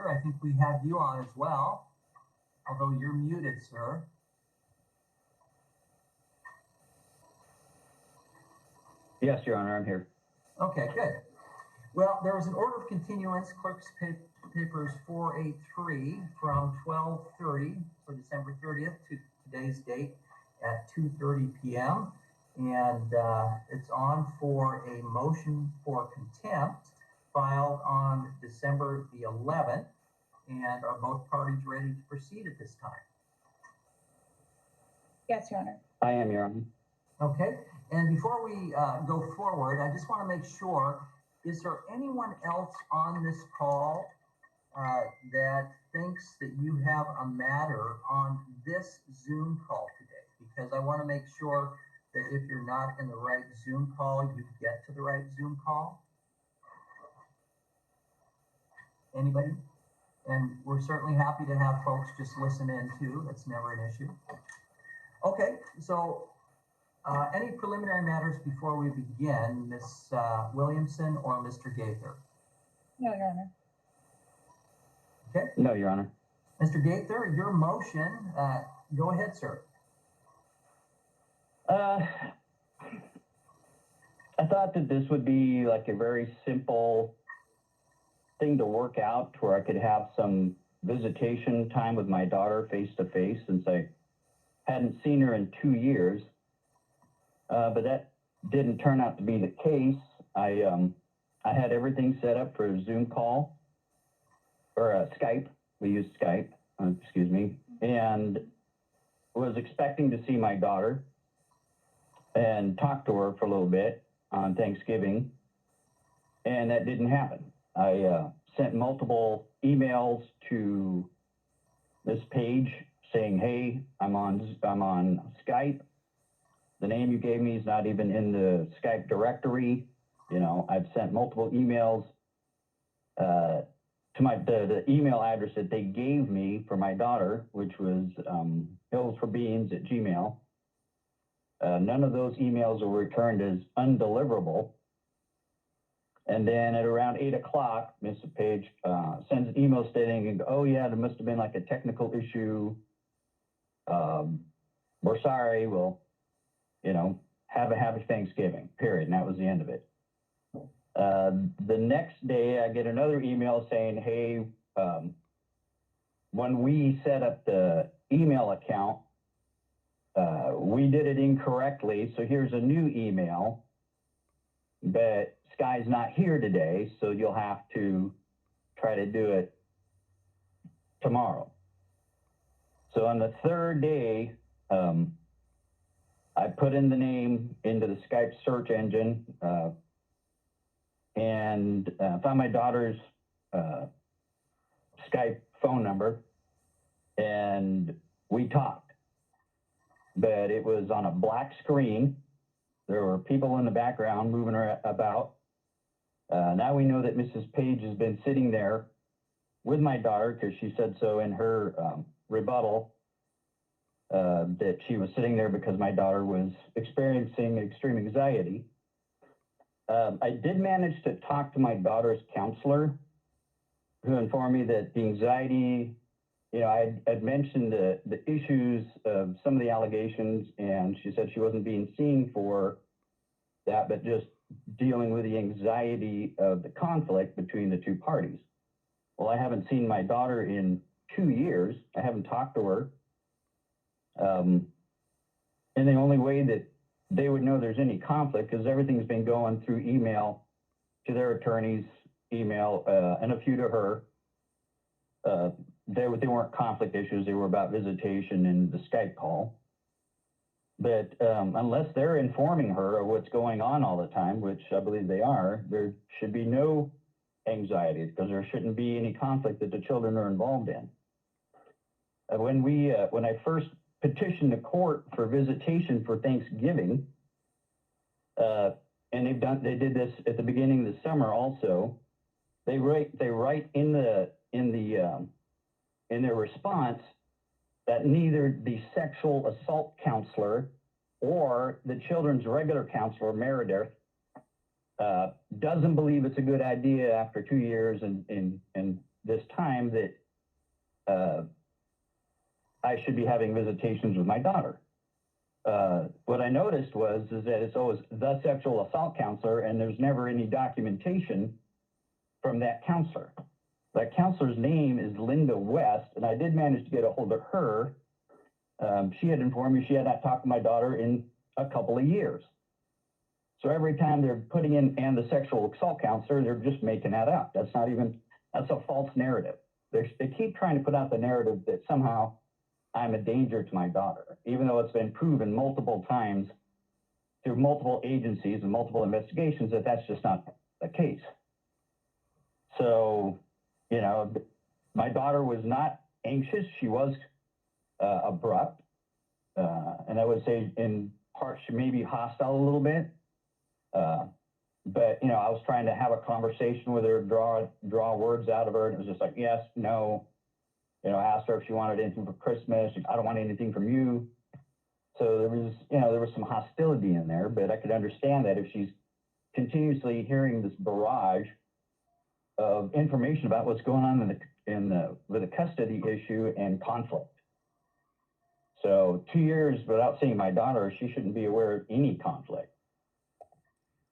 Gaither, I think we have you on as well, although you're muted, sir. Yes, Your Honor, I'm here. Okay, good. Well, there was an order of continuance, clerk's papers 483 from 12:30 for December 30th to today's date at 2:30 p.m. And it's on for a motion for contempt filed on December the 11th. And are both parties ready to proceed at this time? Yes, Your Honor. I am, Your Honor. Okay, and before we go forward, I just want to make sure, is there anyone else on this call that thinks that you have a matter on this Zoom call today? Because I want to make sure that if you're not in the right Zoom call, you get to the right Zoom call. Anybody? And we're certainly happy to have folks just listen in too. That's never an issue. Okay, so any preliminary matters before we begin, Ms. Williamson or Mr. Gaither? No, Your Honor. Okay. No, Your Honor. Mr. Gaither, your motion, go ahead, sir. I thought that this would be like a very simple thing to work out where I could have some visitation time with my daughter face to face, since I hadn't seen her in 2 years. But that didn't turn out to be the case. I had everything set up for a Zoom call or a Skype. We used Skype, excuse me, and was expecting to see my daughter and talk to her for a little bit on Thanksgiving, and that didn't happen. I sent multiple emails to Ms. Page saying, "Hey, I'm on Skype. The name you gave me is not even in the Skype directory." You know, I've sent multiple emails to the email address that they gave me for my daughter, which was hillsforbeans@gmail. None of those emails were returned as undeliverable. And then at around 8 o'clock, Mr. Page sends an email stating, "Oh yeah, there must have been like a technical issue. We're sorry. We'll, you know, have a happy Thanksgiving," period. And that was the end of it. The next day, I get another email saying, "Hey, when we set up the email account, we did it incorrectly. So here's a new email, but Sky's not here today, so you'll have to try to do it tomorrow." So on the third day, I put in the name into the Skype search engine and found my daughter's Skype phone number, and we talked. But it was on a black screen. There were people in the background moving about. Now we know that Mrs. Page has been sitting there with my daughter, because she said so in her rebuttal, that she was sitting there because my daughter was experiencing extreme anxiety. I did manage to talk to my daughter's counselor, who informed me that the anxiety, you know, I'd mentioned the issues of some of the allegations, and she said she wasn't being seen for that, but just dealing with the anxiety of the conflict between the two parties. Well, I haven't seen my daughter in 2 years. I haven't talked to her. And the only way that they would know there's any conflict is everything's been going through email to their attorney's email, and a few to her. They weren't conflict issues. They were about visitation and the Skype call. But unless they're informing her of what's going on all the time, which I believe they are, there should be no anxiety, because there shouldn't be any conflict that the children are involved in. When I first petitioned the court for visitation for Thanksgiving, and they did this at the beginning of the summer also, they write in their response that neither the sexual assault counselor or the children's regular counselor, Meredith, doesn't believe it's a good idea after 2 years and this time that I should be having visitations with my daughter. What I noticed is that it's always the sexual assault counselor, and there's never any documentation from that counselor. That counselor's name is Linda West, and I did manage to get a hold of her. She had informed me she had not talked to my daughter in a couple of years. So every time they're putting in "and the sexual assault counselor," they're just making that up. That's a false narrative. They keep trying to put out the narrative that somehow I'm a danger to my daughter, even though it's been proven multiple times through multiple agencies and multiple investigations that that's just not the case. So, you know, my daughter was not anxious. She was abrupt. And I would say in part, she may be hostile a little bit. But, you know, I was trying to have a conversation with her, draw words out of her. And it was just like, yes, no. You know, I asked her if she wanted anything for Christmas. I don't want anything from you. So there was some hostility in there, but I could understand that if she's continuously hearing this barrage of information about what's going on with the custody issue and conflict. So 2 years without seeing my daughter, she shouldn't be aware of any conflict.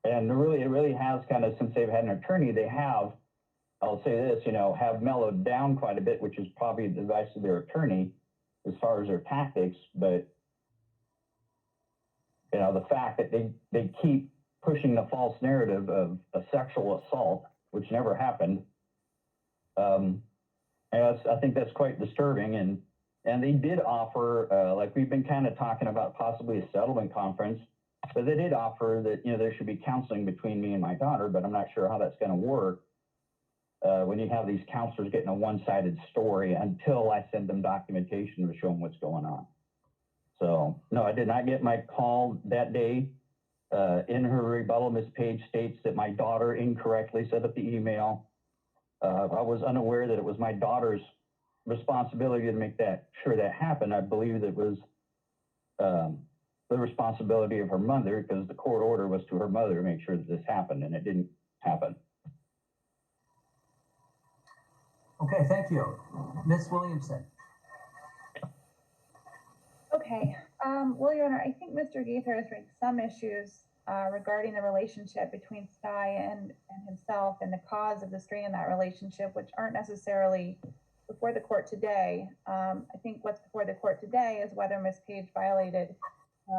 And it really has kind of, since they've had an attorney, they have, I'll say this, you know, have mellowed down quite a bit, which is probably the advice of their attorney as far as their tactics. But, you know, the fact that they keep pushing the false narrative of a sexual assault, which never happened, and I think that's quite disturbing. And they did offer, like we've been kind of talking about possibly a settlement conference, but they did offer that, you know, there should be counseling between me and my daughter, but I'm not sure how that's going to work. When you have these counselors getting a one-sided story until I send them documentation to show them what's going on. So, no, I did not get my call that day. In her rebuttal, Ms. Page states that my daughter incorrectly set up the email. I was unaware that it was my daughter's responsibility to make sure that happened. I believe that it was the responsibility of her mother, because the court order was to her mother to make sure that this happened, and it didn't happen. Okay, thank you. Ms. Williamson. Okay, well, Your Honor, I think Mr. Gaither has raised some issues regarding the relationship between Sky and himself and the cause of the strain in that relationship, which aren't necessarily before the court today. I think what's before the court today is whether Ms. Page violated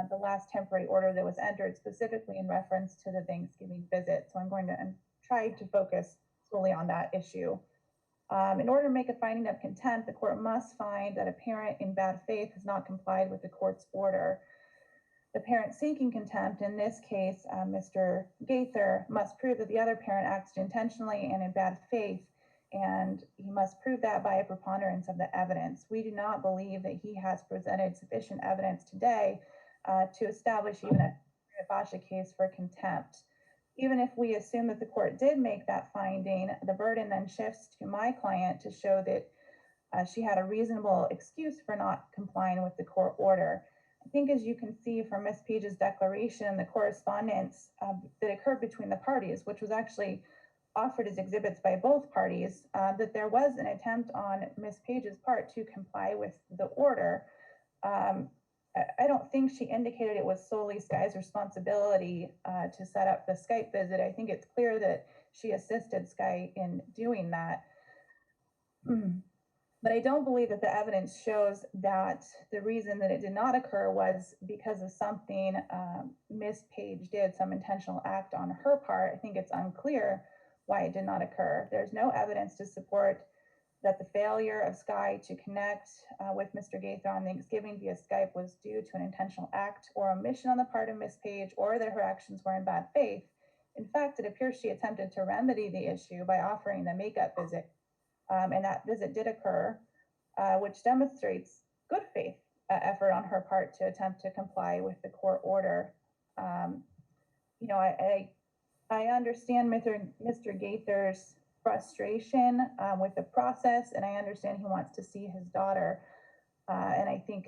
the last temporary order that was entered specifically in reference to the Thanksgiving visit. So I'm going to try to focus solely on that issue. In order to make a finding of contempt, the court must find that a parent in bad faith has not complied with the court's order. The parent seeking contempt, in this case, Mr. Gaither, must prove that the other parent acted intentionally and in bad faith, and he must prove that by a preponderance of the evidence. We do not believe that he has presented sufficient evidence today to establish even a Basha case for contempt. Even if we assume that the court did make that finding, the burden then shifts to my client to show that she had a reasonable excuse for not complying with the court order. I think, as you can see from Ms. Page's declaration, the correspondence that occurred between the parties, which was actually offered as exhibits by both parties, that there was an attempt on Ms. Page's part to comply with the order. I don't think she indicated it was solely Sky's responsibility to set up the Skype visit. I think it's clear that she assisted Sky in doing that. But I don't believe that the evidence shows that the reason that it did not occur was because of something Ms. Page did, some intentional act on her part. I think it's unclear why it did not occur. There's no evidence to support that the failure of Sky to connect with Mr. Gaither on Thanksgiving via Skype was due to an intentional act or omission on the part of Ms. Page, or that her actions were in bad faith. In fact, it appears she attempted to remedy the issue by offering the makeup visit, and that visit did occur, which demonstrates good faith effort on her part to attempt to comply with the court order. You know, I understand Mr. Gaither's frustration with the process, and I understand he wants to see his daughter, and I think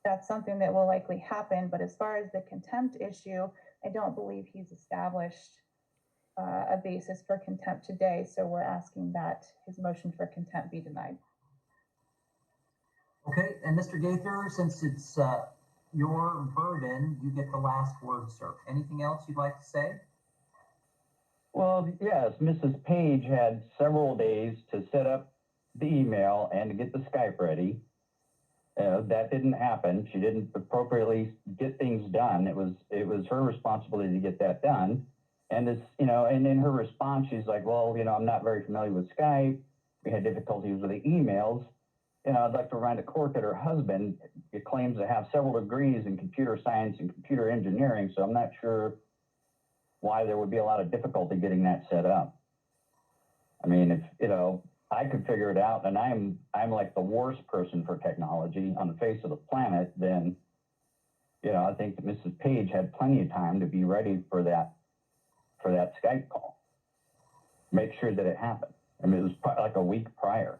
that's something that will likely happen. But as far as the contempt issue, I don't believe he's established a basis for contempt today. So we're asking that his motion for contempt be denied. Okay, and Mr. Gaither, since it's your burden, you get the last word, sir. Anything else you'd like to say? Well, yes, Mrs. Page had several days to set up the email and to get the Skype ready. That didn't happen. She didn't appropriately get things done. It was her responsibility to get that done. And it's, and in her response, she's like, well, I'm not very familiar with Skype. We had difficulties with the emails. I'd like to remind the court that her husband claims to have several degrees in computer science and computer engineering, so I'm not sure why there would be a lot of difficulty getting that set up. I mean, if, I could figure it out, and I'm like the worst person for technology on the face of the planet, then, I think that Mrs. Page had plenty of time to be ready for that Skype call. Make sure that it happened. I mean, it was like a week prior.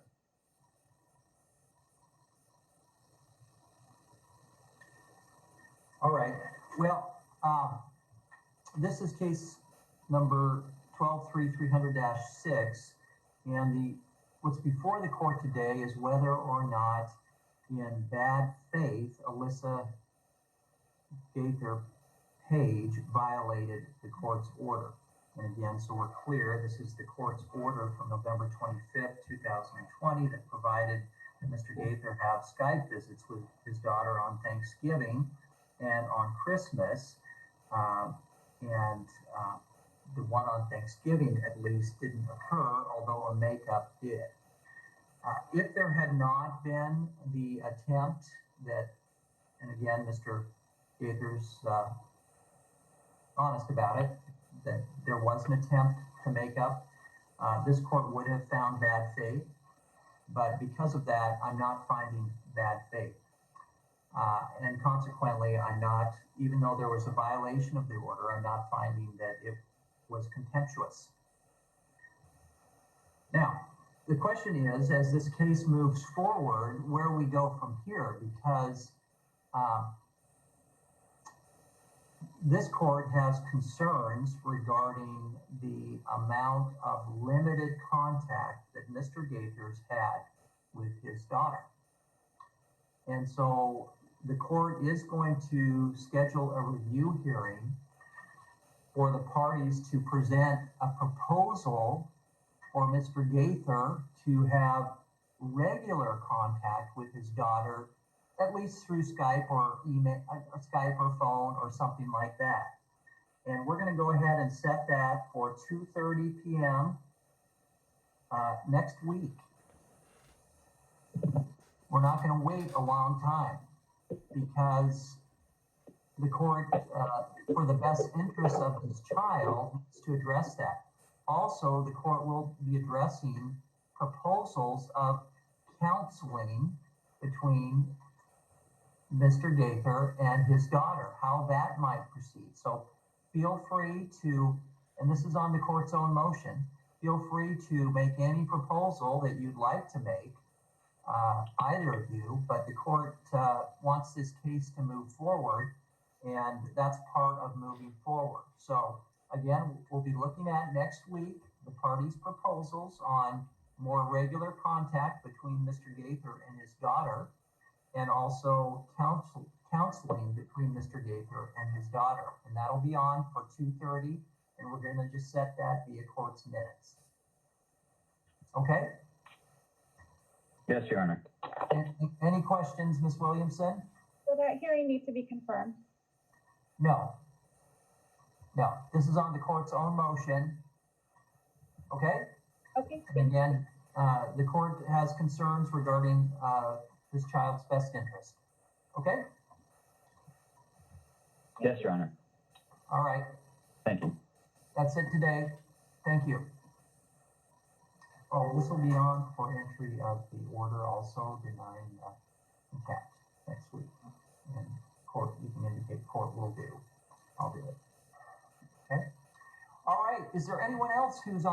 All right. Well, this is case number 12-300-6, and what's before the court today is whether or not, in bad faith, Alyssa Gaither Page violated the court's order. And again, so we're clear, this is the court's order from November 25th, 2020 that provided that Mr. Gaither have Skype visits with his daughter on Thanksgiving and on Christmas, the one on Thanksgiving at least didn't occur, although a makeup did. If there had not been the attempt that, and again, Mr. Gaither's honest about it, that there was an attempt to make up, this court would have found bad faith, but because of that, I'm not finding bad faith. And consequently, I'm not, even though there was a violation of the order, I'm not finding that it was contemptuous. Now, the question is, as this case moves forward, where we go from here, because this court has concerns regarding the amount of limited contact that Mr. Gaither's had with his daughter. And so the court is going to schedule a review hearing for the parties to present a proposal for Mr. Gaither to have regular contact with his daughter, at least through Skype or email, Skype or phone or something like that. And we're going to go ahead and set that for 2:30 p.m. Next week. We're not going to wait a long time because the court, for the best interest of his child, needs to address that. Also, the court will be addressing proposals of counseling between Mr. Gaither and his daughter, how that might proceed. So feel free to, and this is on the court's own motion, feel free to make any proposal that you'd like to make, either of you, but the court wants this case to move forward, and that's part of moving forward. So again, we'll be looking at next week the parties' proposals on more regular contact between Mr. Gaither and his daughter, and also counseling between Mr. Gaither and his daughter. And that'll be on for 2:30, and we're going to just set that via court's minutes. Okay? Yes, Your Honor. Any questions, Ms. Williamson? Will that hearing need to be confirmed? No. No, this is on the court's own motion. Okay? Okay. And again, the court has concerns regarding this child's best interest. Okay? Yes, Your Honor. All right. Thank you. That's it today. Thank you. Oh, this will be on for entry of the order also denying contempt next week. And court, you can indicate court will do. I'll do it. Okay? All right. Is there anyone else who's on?